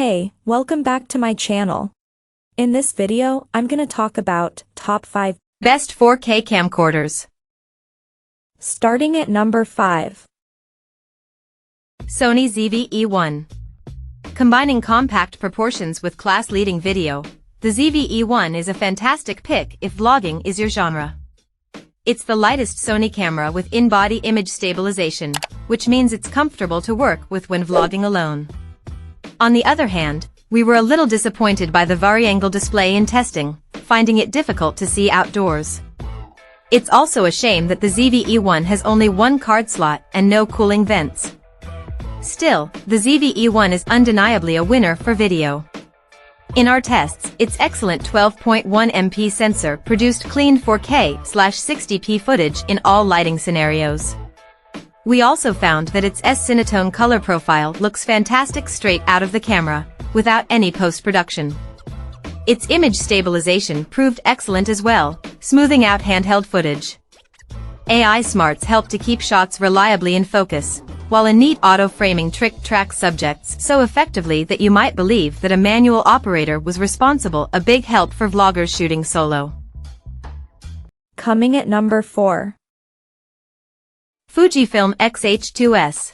Hey, welcome back to my channel. In this video, I'm gonna talk about top 5 best 4K camcorders. Starting at number 5. Sony ZV-E1. Combining compact proportions with class-leading video, the ZV-E1 is a fantastic pick if vlogging is your genre. It's the lightest Sony camera with in-body image stabilization, which means it's comfortable to work with when vlogging alone. On the other hand, we were a little disappointed by the vari-angle display in testing, finding it difficult to see outdoors. It's also a shame that the ZV-E1 has only one card slot and no cooling vents. Still, the ZV-E1 is undeniably a winner for video. In our tests, its excellent 12.1 MP sensor produced clean 4K/60p footage in all lighting scenarios. We also found that its S-Cinetone color profile looks fantastic straight out of the camera, without any post-production. Its image stabilization proved excellent as well, smoothing out handheld footage. AI smarts help to keep shots reliably in focus, while a neat auto-framing trick tracks subjects so effectively that you might believe that a manual operator was responsible, a big help for vloggers shooting solo. Coming at number 4. Fujifilm X-H2S.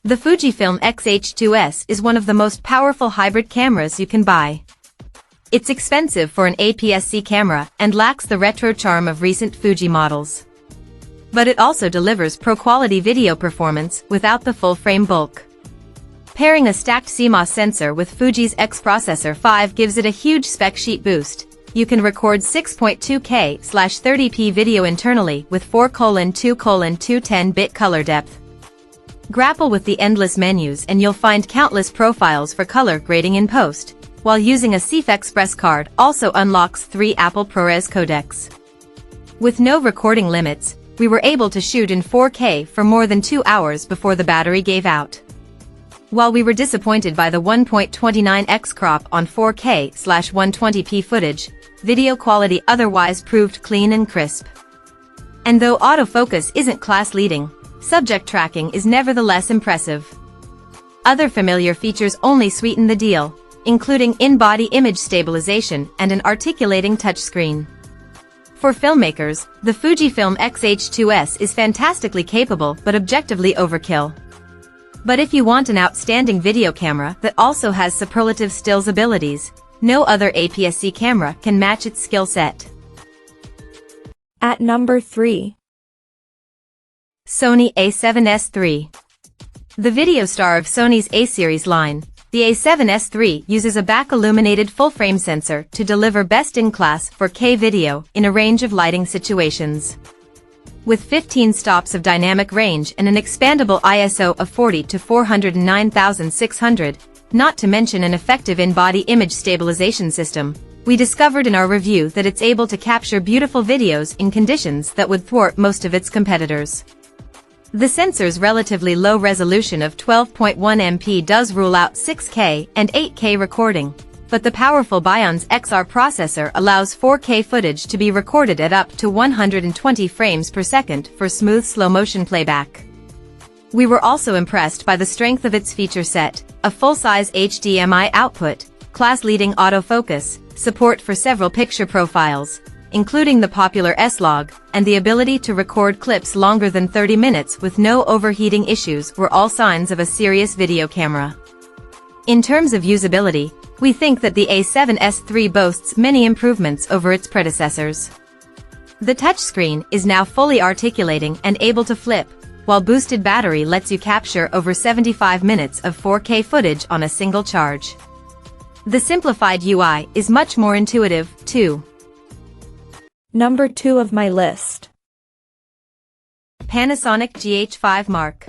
The Fujifilm X-H2S is one of the most powerful hybrid cameras you can buy. It's expensive for an APS-C camera and lacks the retro charm of recent Fuji models. But it also delivers pro-quality video performance without the full-frame bulk. Pairing a stacked CMOS sensor with Fuji's X Processor 5 gives it a huge spec sheet boost. You can record 6.2K/30p video internally with 4:2:210-bit color depth. Grapple with the endless menus and you'll find countless profiles for color grading in post, while using a CF Express card also unlocks 3 Apple ProRes codecs. With no recording limits, we were able to shoot in 4K for more than 2 hours before the battery gave out. While we were disappointed by the 1.29x crop on 4K/120p footage, video quality otherwise proved clean and crisp. And though autofocus isn't class-leading, subject tracking is nevertheless impressive. Other familiar features only sweeten the deal, including in-body image stabilization and an articulating touchscreen. For filmmakers, the Fujifilm X-H2S is fantastically capable but objectively overkill. But if you want an outstanding video camera that also has superlative stills abilities, no other APS-C camera can match its skill set. At number 3. Sony A7S III. The video star of Sony's A-series line, the A7S III uses a back-illuminated full-frame sensor to deliver best-in-class 4K video in a range of lighting situations. With 15 stops of dynamic range and an expandable ISO of 40 to 409,600, not to mention an effective in-body image stabilization system, we discovered in our review that it's able to capture beautiful videos in conditions that would thwart most of its competitors. The sensor's relatively low resolution of 12.1 MP does rule out 6K and 8K recording, but the powerful Bion's XR processor allows 4K footage to be recorded at up to 120 frames per second for smooth slow-motion playback. We were also impressed by the strength of its feature set, a full-size HDMI output, class-leading autofocus, support for several picture profiles, including the popular S-Log, and the ability to record clips longer than 30 minutes with no overheating issues were all signs of a serious video camera. In terms of usability, we think that the A7S III boasts many improvements over its predecessors. The touchscreen is now fully articulating and able to flip, while boosted battery lets you capture over 75 minutes of 4K footage on a single charge. The simplified UI is much more intuitive, too. Number 2 of my list. Panasonic GH5 Mark.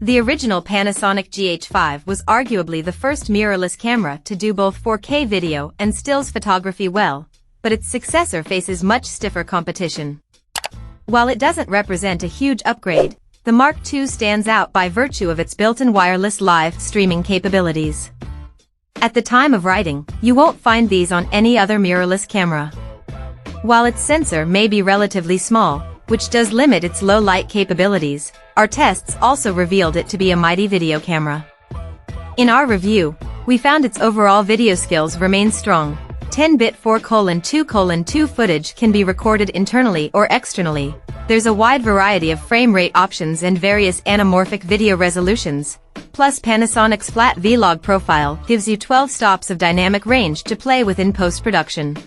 The original Panasonic GH5 was arguably the first mirrorless camera to do both 4K video and stills photography well, but its successor faces much stiffer competition. While it doesn't represent a huge upgrade, the Mark II stands out by virtue of its built-in wireless live streaming capabilities. At the time of writing, you won't find these on any other mirrorless camera. While its sensor may be relatively small, which does limit its low-light capabilities, our tests also revealed it to be a mighty video camera. In our review, We found its overall video skills remain strong. 10-bit 4:2:2 footage can be recorded internally or externally. There's a wide variety of frame rate options and various anamorphic video resolutions. Plus Panasonic's flat vlog profile gives you 12 stops of dynamic range to play with in post-production.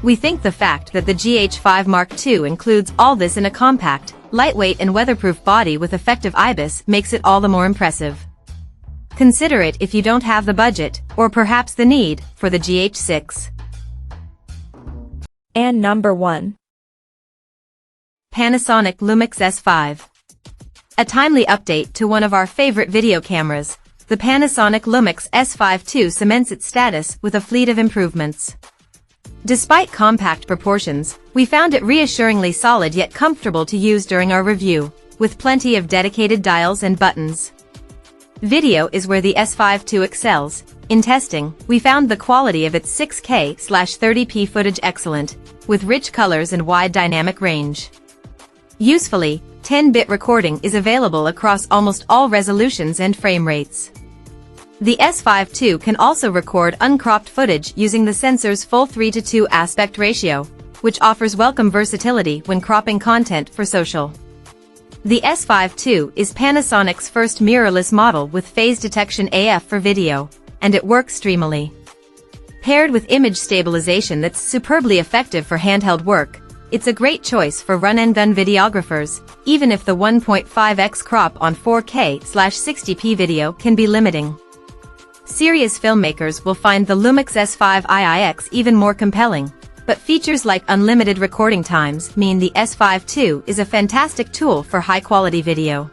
We think the fact that the GH5 Mark II includes all this in a compact, lightweight and weatherproof body with effective IBIS makes it all the more impressive. Consider it if you don't have the budget, or perhaps the need, for the GH6. And number 1. Panasonic Lumix S5. A timely update to one of our favorite video cameras, the Panasonic Lumix S5 II cements its status with a fleet of improvements. Despite compact proportions, we found it reassuringly solid yet comfortable to use during our review, with plenty of dedicated dials and buttons. Video is where the S5 II excels. In testing, we found the quality of its 6K/30p footage excellent, with rich colors and wide dynamic range. Usefully, 10-bit recording is available across almost all resolutions and frame rates. The S5 II can also record uncropped footage using the sensor's full 3:2 aspect ratio, which offers welcome versatility when cropping content for social. The S5 II is Panasonic's first mirrorless model with phase detection AF for video, and it works dreamily. Paired with image stabilization that's superbly effective for handheld work, it's a great choice for run-and-gun videographers, even if the 1.5x crop on 4K/60p video can be limiting. Serious filmmakers will find the Lumix S5 IIX even more compelling, but features like unlimited recording times mean the S5 II is a fantastic tool for high-quality video.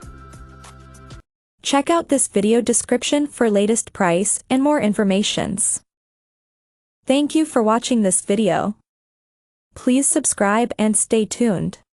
Check out this video description for latest price and more informations. Thank you for watching this video. Please subscribe and stay tuned.